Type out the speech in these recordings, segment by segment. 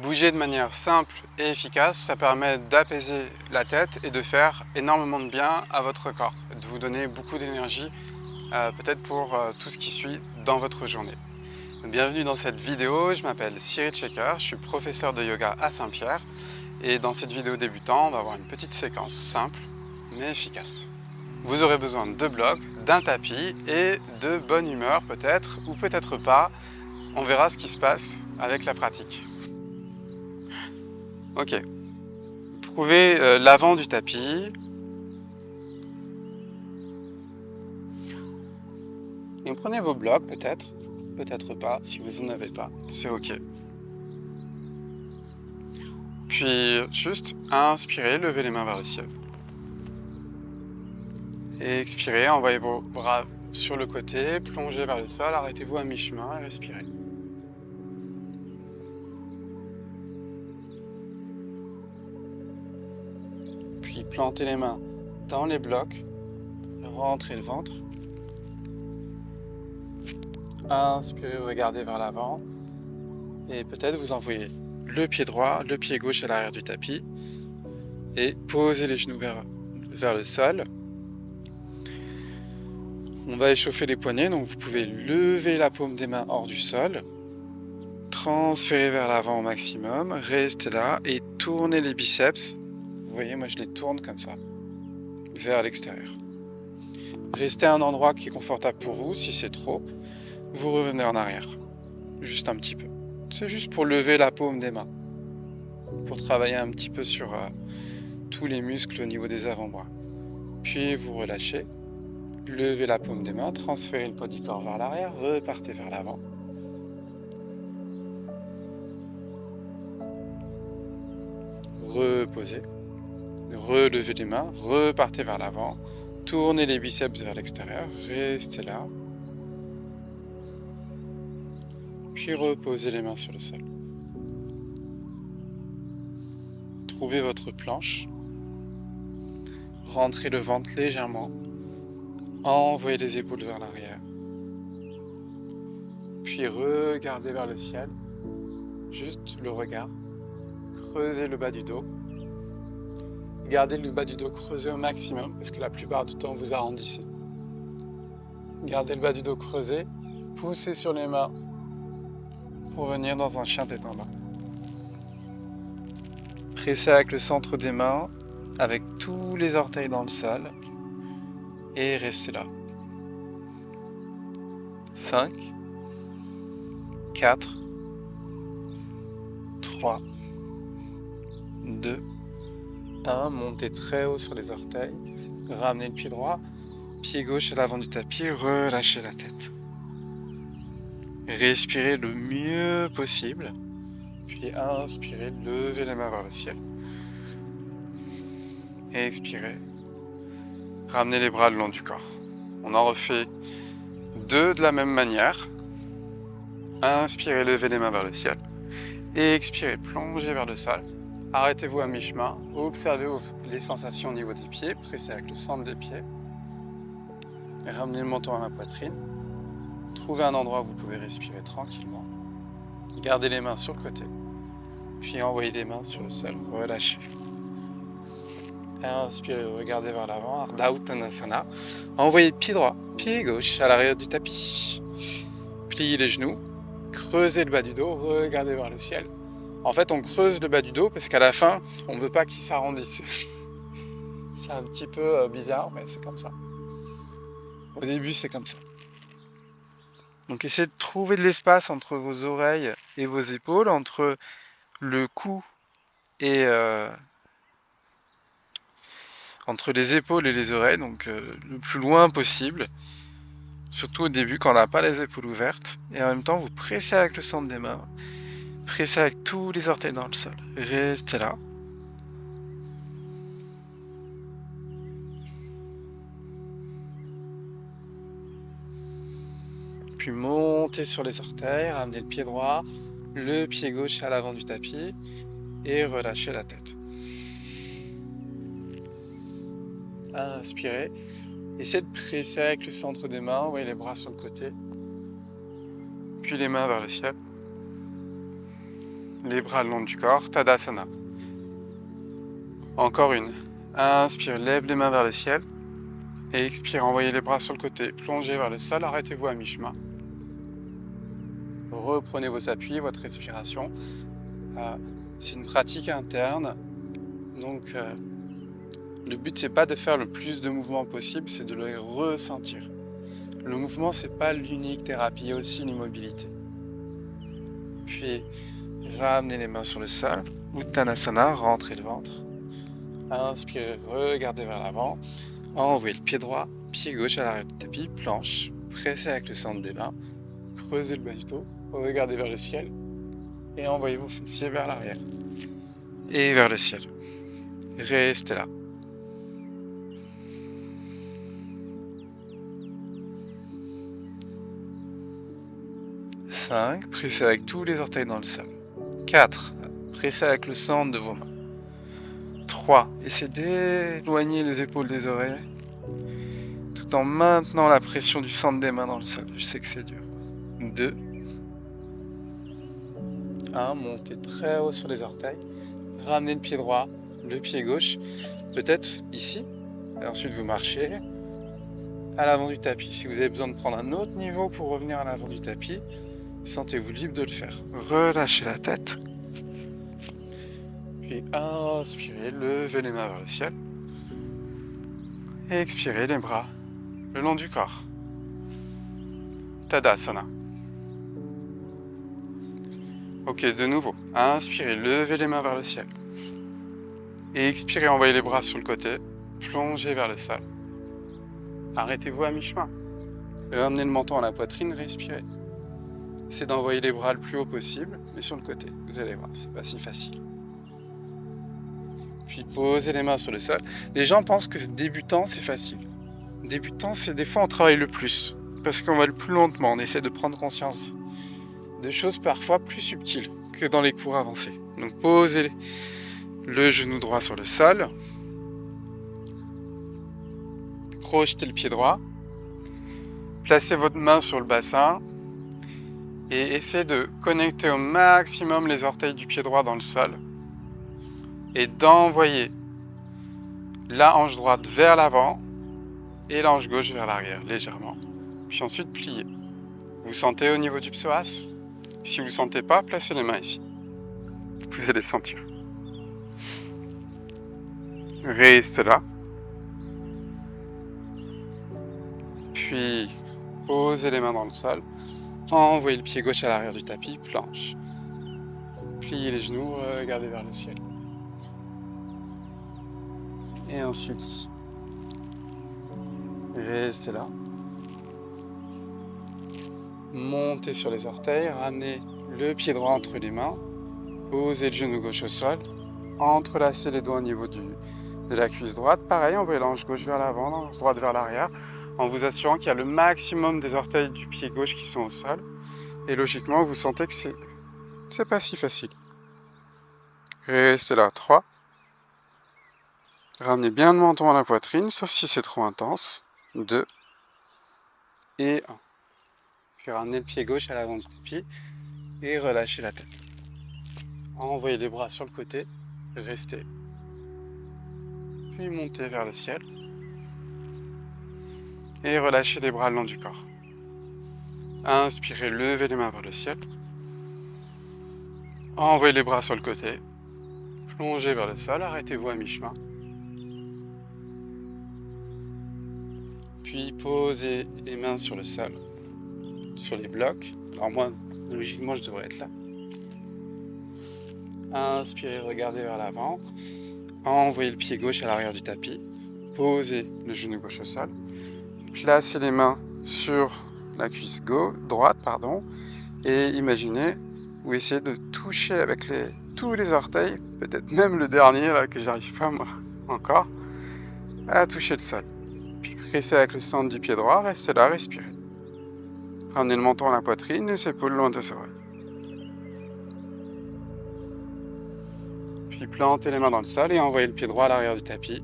Bouger de manière simple et efficace, ça permet d'apaiser la tête et de faire énormément de bien à votre corps, de vous donner beaucoup d'énergie, peut-être pour tout ce qui suit dans votre journée. Bienvenue dans cette vidéo, je m'appelle Cyril Checker, je suis professeur de yoga à Saint-Pierre et dans cette vidéo débutant, on va avoir une petite séquence simple mais efficace. Vous aurez besoin de 2 blocs, d'un tapis et de bonne humeur peut-être ou peut-être pas, on verra ce qui se passe avec la pratique. Ok. Trouvez l'avant du tapis et prenez vos blocs peut-être, peut-être pas, si vous n'en avez pas, c'est ok. Puis juste inspirez, levez les mains vers le ciel. Et expirez, envoyez vos bras sur le côté, plongez vers le sol, arrêtez-vous à mi-chemin et respirez. Puis plantez les mains dans les blocs, rentrez le ventre. Inspirez, regardez vers l'avant. Et peut-être vous envoyez le pied droit, le pied gauche à l'arrière du tapis. Et posez les genoux vers le sol. On va échauffer les poignets, donc vous pouvez lever la paume des mains hors du sol. Transférez vers l'avant au maximum, restez là et tournez les biceps. Vous voyez, moi je les tourne comme ça, vers l'extérieur. Restez à un endroit qui est confortable pour vous, si c'est trop, vous revenez en arrière, juste un petit peu. C'est juste pour lever la paume des mains, pour travailler un petit peu sur tous les muscles au niveau des avant-bras. Puis vous relâchez, levez la paume des mains, transférez le poids du corps vers l'arrière, repartez vers l'avant. Reposez, relevez les mains, repartez vers l'avant, tournez les biceps vers l'extérieur, restez là. Puis reposez les mains sur le sol. Trouvez votre planche, rentrez le ventre légèrement, envoyez les épaules vers l'arrière. Puis regardez vers le ciel, juste le regard, creusez le bas du dos. Gardez le bas du dos creusé au maximum, parce que la plupart du temps vous arrondissez. Gardez le bas du dos creusé, poussez sur les mains pour venir dans un chien détendant. Pressez avec le centre des mains, avec tous les orteils dans le sol, et restez là. 5, 4, 3, 2, 1, montez très haut sur les orteils, ramenez le pied droit, pied gauche à l'avant du tapis, relâchez la tête. Respirez le mieux possible, puis inspirez, levez les mains vers le ciel. Et expirez, ramenez les bras le long du corps. On en refait 2 de la même manière. Inspirez, levez les mains vers le ciel. Et expirez, plongez vers le sol. Arrêtez-vous à mi-chemin, observez les sensations au niveau des pieds, pressez avec le centre des pieds. Ramenez le menton à la poitrine. Trouvez un endroit où vous pouvez respirer tranquillement. Gardez les mains sur le côté. Puis envoyez les mains sur le sol, relâchez. Inspirez, regardez vers l'avant, Ardha Uttanasana. Envoyez pied droit, pied gauche à l'arrière du tapis. Pliez les genoux, creusez le bas du dos, regardez vers le ciel. En fait, on creuse le bas du dos parce qu'à la fin, on ne veut pas qu'il s'arrondisse. C'est un petit peu bizarre, mais c'est comme ça. Au début, c'est comme ça. Donc essayez de trouver de l'espace entre vos oreilles et vos épaules, entre le cou et entre les épaules et les oreilles, donc le plus loin possible. Surtout au début quand on n'a pas les épaules ouvertes. Et en même temps, vous pressez avec le centre des mains. Pressez avec tous les orteils dans le sol. Restez là. Puis montez sur les orteils, ramenez le pied droit, le pied gauche à l'avant du tapis et relâchez la tête. Inspirez. Essayez de presser avec le centre des mains, envoyez les bras sur le côté. Puis les mains vers le ciel. les bras le long du corps, Tadasana. Encore une. Inspire, lève les mains vers le ciel. Et expire, envoyez les bras sur le côté, plongez vers le sol, arrêtez-vous à mi-chemin. Reprenez vos appuis, votre respiration. C'est une pratique interne, donc le but c'est pas de faire le plus de mouvements possible, c'est de le ressentir. Le mouvement c'est pas l'unique thérapie, il y a aussi l'immobilité. Puis ramenez les mains sur le sol, Uttanasana, rentrez le ventre. Inspirez, regardez vers l'avant. Envoyez le pied droit, pied gauche à l'arrière du tapis, planche, pressez avec le centre des mains, creusez le bas du dos, regardez vers le ciel et envoyez vos fessiers vers l'arrière et vers le ciel. Restez là. Cinq, pressez avec tous les orteils dans le sol. 4, pressez avec le centre de vos mains. 3, essayez d'éloigner les épaules des oreilles tout en maintenant la pression du centre des mains dans le sol. Je sais que c'est dur. 2, 1, montez très haut sur les orteils. Ramenez le pied droit, le pied gauche, peut-être ici. Et ensuite vous marchez à l'avant du tapis. Si vous avez besoin de prendre un autre niveau pour revenir à l'avant du tapis, sentez-vous libre de le faire. Relâchez la tête. Puis inspirez, levez les mains vers le ciel. Et expirez les bras le long du corps. Tadasana. Ok, de nouveau. Inspirez, levez les mains vers le ciel. Et expirez, envoyez les bras sur le côté. Plongez vers le sol. Arrêtez-vous à mi-chemin. Ramenez le menton à la poitrine, respirez. C'est d'envoyer les bras le plus haut possible, mais sur le côté. Vous allez voir, c'est pas si facile. Puis posez les mains sur le sol. Les gens pensent que débutant, c'est facile. Débutant, c'est des fois on travaille le plus. Parce qu'on va le plus lentement, on essaie de prendre conscience de choses parfois plus subtiles que dans les cours avancés. Donc posez le genou droit sur le sol. Crochetez le pied droit. Placez votre main sur le bassin. Et essayez de connecter au maximum les orteils du pied droit dans le sol. Et d'envoyer la hanche droite vers l'avant et la hanche gauche vers l'arrière, légèrement. Puis ensuite, pliez. Vous sentez au niveau du psoas? Si vous ne sentez pas, placez les mains ici. Vous allez sentir. Restez là. Puis, posez les mains dans le sol. Envoyez le pied gauche à l'arrière du tapis, planche. Pliez les genoux, regardez vers le ciel. Et ensuite ici. Restez là. Montez sur les orteils, ramenez le pied droit entre les mains. Posez le genou gauche au sol. Entrelacez les doigts au niveau de la cuisse droite. Pareil, envoyez la hanche gauche vers l'avant, la hanche droite vers l'arrière, en vous assurant qu'il y a le maximum des orteils du pied gauche qui sont au sol. Et logiquement, vous sentez que c'est pas si facile. Restez là, 3. Ramenez bien le menton à la poitrine, sauf si c'est trop intense. 2. Et 1. Puis ramenez le pied gauche à l'avant du pied et relâchez la tête. Envoyez les bras sur le côté, restez. Puis montez vers le ciel. Et relâchez les bras le long du corps. Inspirez, levez les mains vers le ciel. Envoyez les bras sur le côté. Plongez vers le sol, arrêtez-vous à mi-chemin. Puis posez les mains sur le sol, sur les blocs. Alors moi, logiquement, je devrais être là. Inspirez, regardez vers l'avant. Envoyez le pied gauche à l'arrière du tapis. Posez le genou gauche au sol. Placez les mains sur la cuisse droite, et imaginez ou essayez de toucher avec tous les orteils, peut-être même le dernier là que j'arrive pas moi encore, à toucher le sol. Puis pressez avec le centre du pied droit, restez là, respirez. Ramenez le menton à la poitrine, les épaules loin des oreilles. Puis plantez les mains dans le sol et envoyez le pied droit à l'arrière du tapis.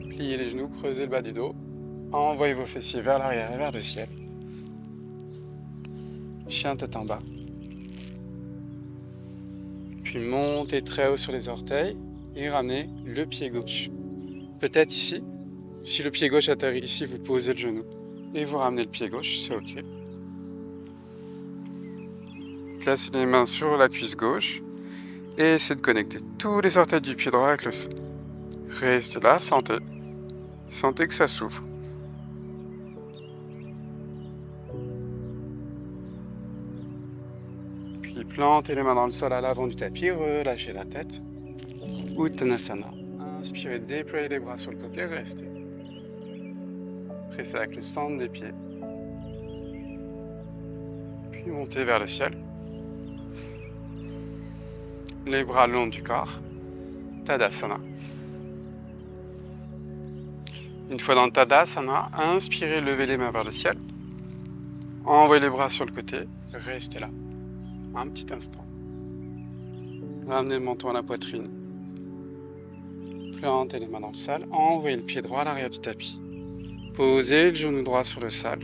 Pliez les genoux, creusez le bas du dos. Envoyez vos fessiers vers l'arrière et vers le ciel. Chien tête en bas. Puis montez très haut sur les orteils et ramenez le pied gauche. Peut-être ici, si le pied gauche atterrit ici, vous posez le genou et vous ramenez le pied gauche, c'est ok. Placez les mains sur la cuisse gauche et essayez de connecter tous les orteils du pied droit avec le sol. Restez là, sentez. Sentez que ça s'ouvre. Puis plantez les mains dans le sol à l'avant du tapis, relâchez la tête. Uttanasana. Inspirez, déployez les bras sur le côté, restez. Pressez avec le centre des pieds. Puis montez vers le ciel. Les bras le long du corps. Tadasana. Une fois dans le Tadasana, inspirez, levez les mains vers le ciel. Envoyez les bras sur le côté, restez là. Un petit instant. Ramenez le menton à la poitrine. Plantez les mains dans le sol. Envoyez le pied droit à l'arrière du tapis. Posez le genou droit sur le sol.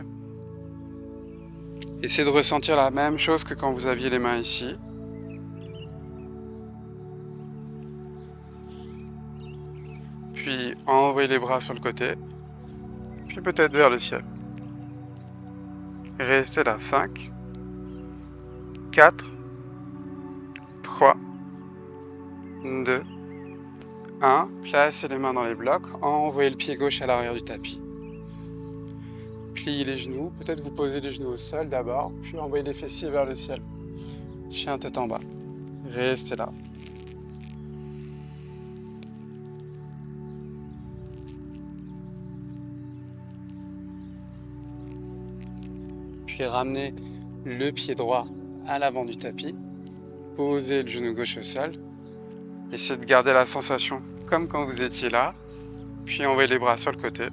Essayez de ressentir la même chose que quand vous aviez les mains ici. Puis envoyez les bras sur le côté. Puis peut-être vers le ciel. Restez là. 5, 4, 3, 2, 1. Placez les mains dans les blocs. Envoyez le pied gauche à l'arrière du tapis. Pliez les genoux. Peut-être vous posez les genoux au sol d'abord. Puis envoyez les fessiers vers le ciel. Chien tête en bas. Restez là. Puis ramenez le pied droit à l'avant du tapis. Posez le genou gauche au sol. Essayez de garder la sensation comme quand vous étiez là. Puis envoyez les bras sur le côté.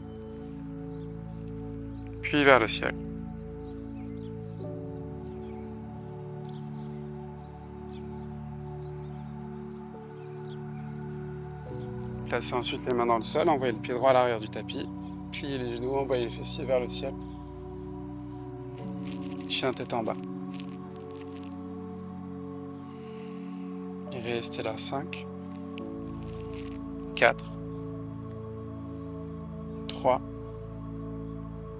Puis vers le ciel. Placez ensuite les mains dans le sol. Envoyez le pied droit à l'arrière du tapis. Pliez les genoux. Envoyez les fessiers vers le ciel. Chien tête en bas. Et restez là. 5, 4, 3,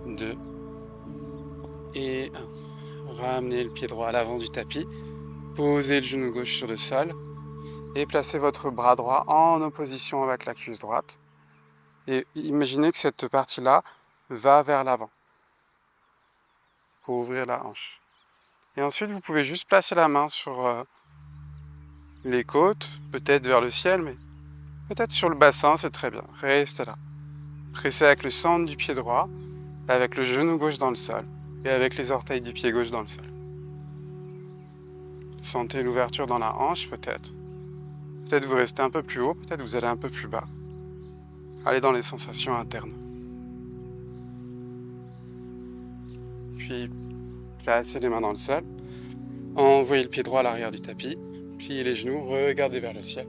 2 et 1. Ramenez le pied droit à l'avant du tapis. Posez le genou gauche sur le sol. Et placez votre bras droit en opposition avec la cuisse droite. Et imaginez que cette partie-là va vers l'avant. Pour ouvrir la hanche. Et ensuite, vous pouvez juste placer la main sur les côtes, peut-être vers le ciel, mais peut-être sur le bassin, c'est très bien. Restez là. Pressez avec le centre du pied droit, avec le genou gauche dans le sol, et avec les orteils du pied gauche dans le sol. Sentez l'ouverture dans la hanche, peut-être. Peut-être vous restez un peu plus haut, peut-être vous allez un peu plus bas. Allez dans les sensations internes. Puis, placez les mains dans le sol. Envoyez le pied droit à l'arrière du tapis. Pliez les genoux, regardez vers le ciel.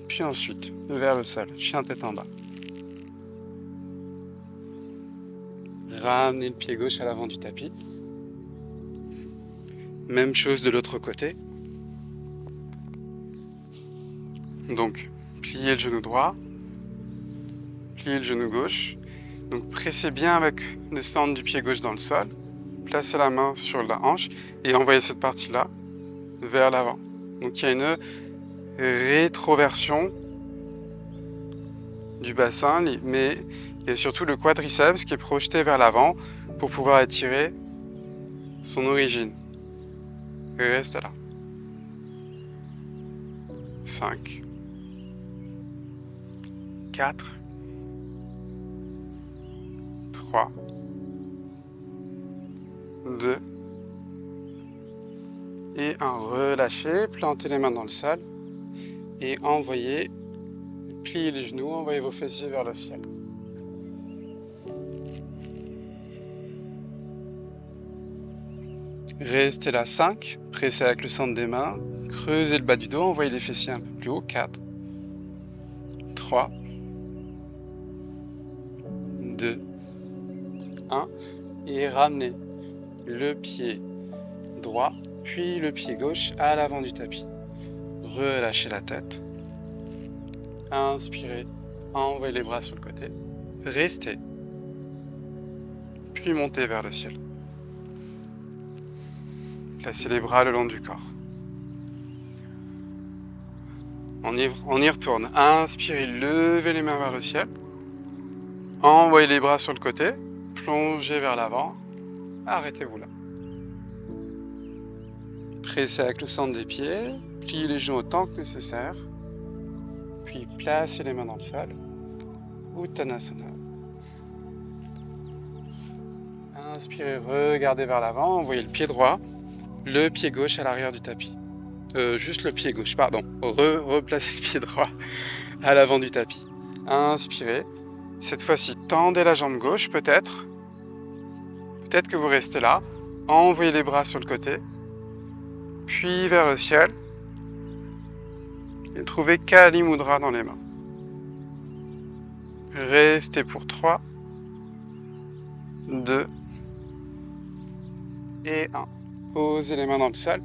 Puis ensuite, vers le sol, chien tête en bas. Ramenez le pied gauche à l'avant du tapis. Même chose de l'autre côté. Donc, pliez le genou droit. Pliez le genou gauche. Donc pressez bien avec le centre du pied gauche dans le sol. Placez la main sur la hanche et envoyez cette partie-là vers l'avant. Donc il y a une rétroversion du bassin, mais il y a surtout le quadriceps qui est projeté vers l'avant pour pouvoir étirer son origine. Restez là. 5, 4, 3, 2 et 1. Relâchez, plantez les mains dans le sol et envoyez, pliez les genoux, envoyez vos fessiers vers le ciel. Restez là. 5, pressez avec le centre des mains, creusez le bas du dos, envoyez les fessiers un peu plus haut. 4, 3, 2, 1 et ramenez le pied droit puis le pied gauche à l'avant du tapis. Relâchez la tête. Inspirez, envoyez les bras sur le côté. Restez. Puis montez vers le ciel. Placez les bras le long du corps. On y retourne. Inspirez, levez les mains vers le ciel. Envoyez les bras sur le côté. Plongez vers l'avant. Arrêtez-vous là. Pressez avec le centre des pieds. Pliez les genoux autant que nécessaire. Puis placez les mains dans le sol. Uttanasana. Inspirez, regardez vers l'avant. Envoyez le pied droit. Le pied gauche à l'arrière du tapis. Juste le pied gauche, pardon. Replacez le pied droit à l'avant du tapis. Inspirez. Cette fois-ci, tendez la jambe gauche, peut-être. Peut-être que vous restez là. Envoyez les bras sur le côté. Puis vers le ciel. Et trouvez Kali Mudra dans les mains. Restez pour 3, 2 et 1. Posez les mains dans le sol.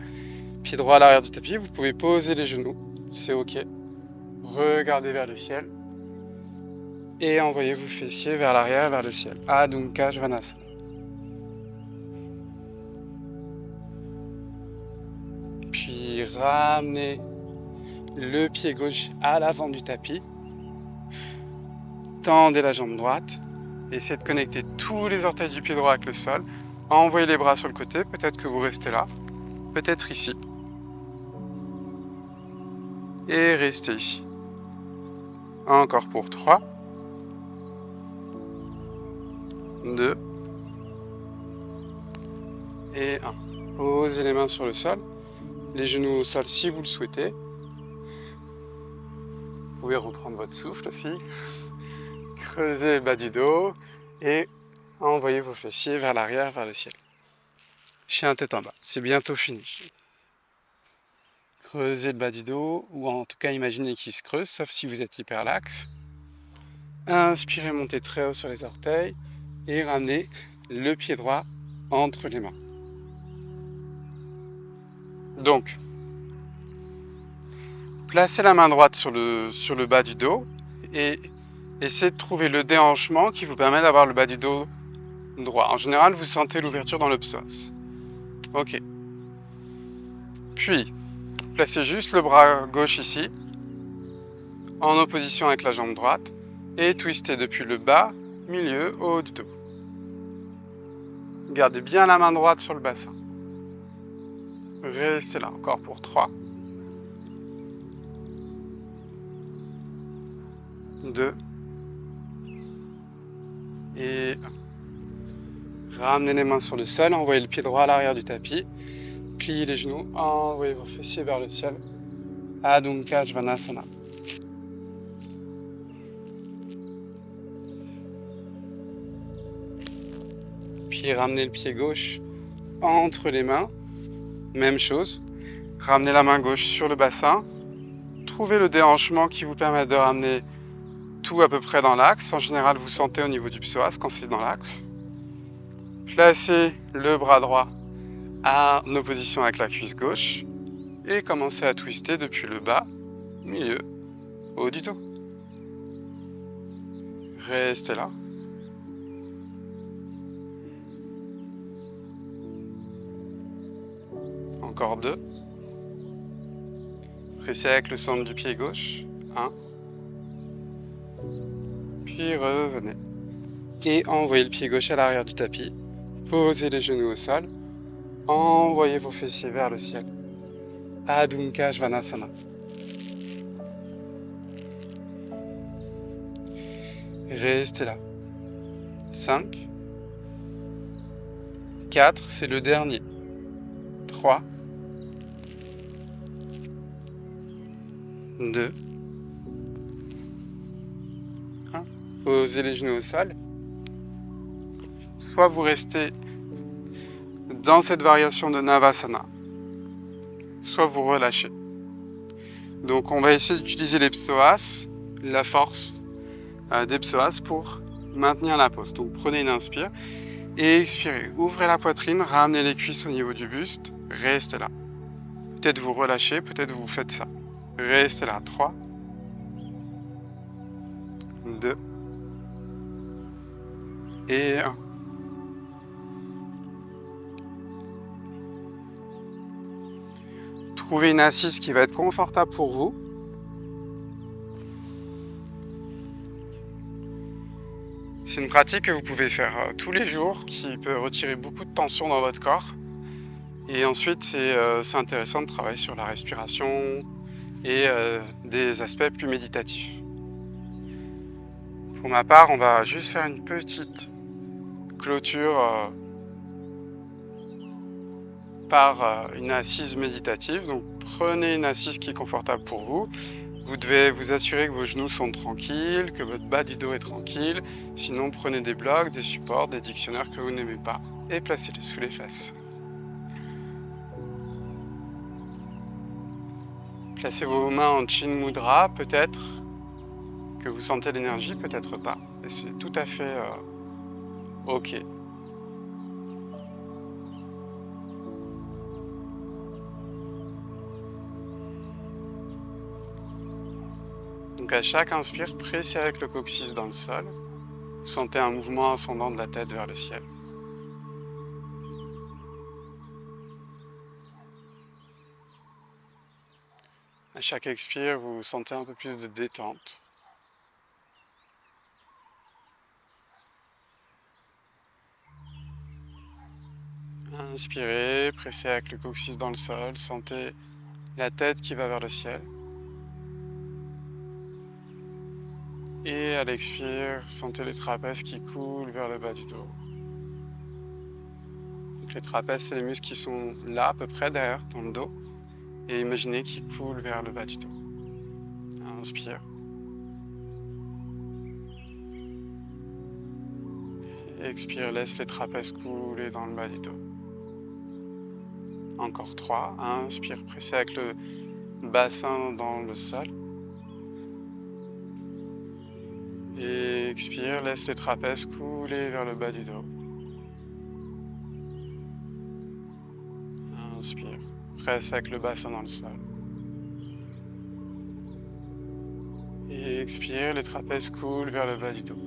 Pied droit à l'arrière du tapis. Vous pouvez poser les genoux. C'est OK. Regardez vers le ciel. Et envoyez vos fessiers vers l'arrière, vers le ciel. Adho Mukha Svanasana. Puis ramenez le pied gauche à l'avant du tapis. Tendez la jambe droite. Essayez de connecter tous les orteils du pied droit avec le sol. Envoyez les bras sur le côté. Peut-être que vous restez là. Peut-être ici. Et restez ici. Encore pour 3, 2 et 1. Posez les mains sur le sol. Les genoux au sol si vous le souhaitez. Vous pouvez reprendre votre souffle aussi. Creusez le bas du dos et envoyez vos fessiers vers l'arrière, vers le ciel. Chien tête en bas, c'est bientôt fini. Creusez le bas du dos, ou en tout cas imaginez qu'il se creuse, sauf si vous êtes hyperlaxe. Inspirez, montez très haut sur les orteils et ramenez le pied droit entre les mains. Donc, placez la main droite sur le bas du dos et essayez de trouver le déhanchement qui vous permet d'avoir le bas du dos droit. En général, vous sentez l'ouverture dans le psoas. Ok. Puis, placez juste le bras gauche ici, en opposition avec la jambe droite, et twistez depuis le bas, milieu, haut du dos. Gardez bien la main droite sur le bassin. Restez là, encore pour 3, 2 et 1. Ramenez les mains sur le sol, envoyez le pied droit à l'arrière du tapis, pliez les genoux, envoyez vos fessiers vers le ciel. Adho Mukha Svanasana. Puis ramenez le pied gauche entre les mains. Même chose. Ramenez la main gauche sur le bassin. Trouvez le déhanchement qui vous permet de ramener tout à peu près dans l'axe. En général, vous sentez au niveau du psoas quand c'est dans l'axe. Placez le bras droit en opposition avec la cuisse gauche et commencez à twister depuis le bas, milieu, haut du dos. Restez là. Encore 2. Pressez avec le centre du pied gauche. 1. Puis revenez. Et envoyez le pied gauche à l'arrière du tapis. Posez les genoux au sol. Envoyez vos fessiers vers le ciel. Adho Mukha Svanasana. Restez là. 5. 4, c'est le dernier. 3. 2. 1. Posez les genoux au sol. Soit vous restez dans cette variation de Navasana, soit vous relâchez. Donc on va essayer d'utiliser les psoas, la force des psoas pour maintenir la pose. Donc prenez une inspire et expirez. Ouvrez la poitrine, ramenez les cuisses au niveau du buste, Restez là. Peut-être vous relâchez, peut-être vous faites ça. Restez là. 3, 2 et 1. Trouvez une assise qui va être confortable pour vous. C'est une pratique que vous pouvez faire tous les jours, qui peut retirer beaucoup de tension dans votre corps. Et ensuite, c'est intéressant de travailler sur la respiration et des aspects plus méditatifs. Pour ma part, on va juste faire une petite clôture par une assise méditative. Donc prenez une assise qui est confortable pour vous. Vous devez vous assurer que vos genoux sont tranquilles, que votre bas du dos est tranquille. Sinon, prenez des blocs, des supports, des dictionnaires que vous n'aimez pas et placez-les sous les fesses. Placez vos mains en Chin Mudra, peut-être que vous sentez l'énergie, peut-être pas. Et c'est tout à fait ok. Donc à chaque inspire, pressez avec le coccyx dans le sol. Vous sentez un mouvement ascendant de la tête vers le ciel. À chaque expire, vous sentez un peu plus de détente. Inspirez, pressez avec le coccyx dans le sol, sentez la tête qui va vers le ciel. Et à l'expire, sentez les trapèzes qui coulent vers le bas du dos. Donc les trapèzes, c'est les muscles qui sont là, à peu près derrière, dans le dos. Et imaginez qu'ils coulent vers le bas du dos. Inspire. Et expire, laisse les trapèzes couler dans le bas du dos. Encore 3. Inspire, pressez avec le bassin dans le sol. Et expire, laisse les trapèzes couler vers le bas du dos. Inspire, presse avec le bassin dans le sol. Et expire, les trapèzes coulent vers le bas du dos.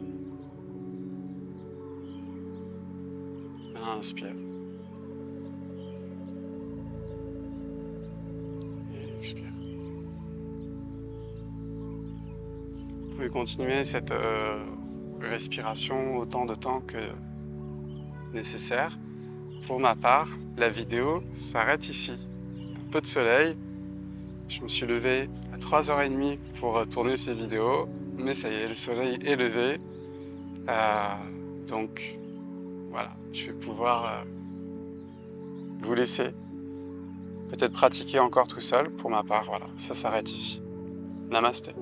Inspire. Et expire. Vous pouvez continuer cette respiration autant de temps que nécessaire. Pour ma part, la vidéo s'arrête ici. Un peu de soleil. Je me suis levé à 3h30 pour tourner ces vidéos, mais ça y est, le soleil est levé. Donc voilà, je vais pouvoir vous laisser peut-être pratiquer encore tout seul. Pour ma part, voilà, ça s'arrête ici. Namasté.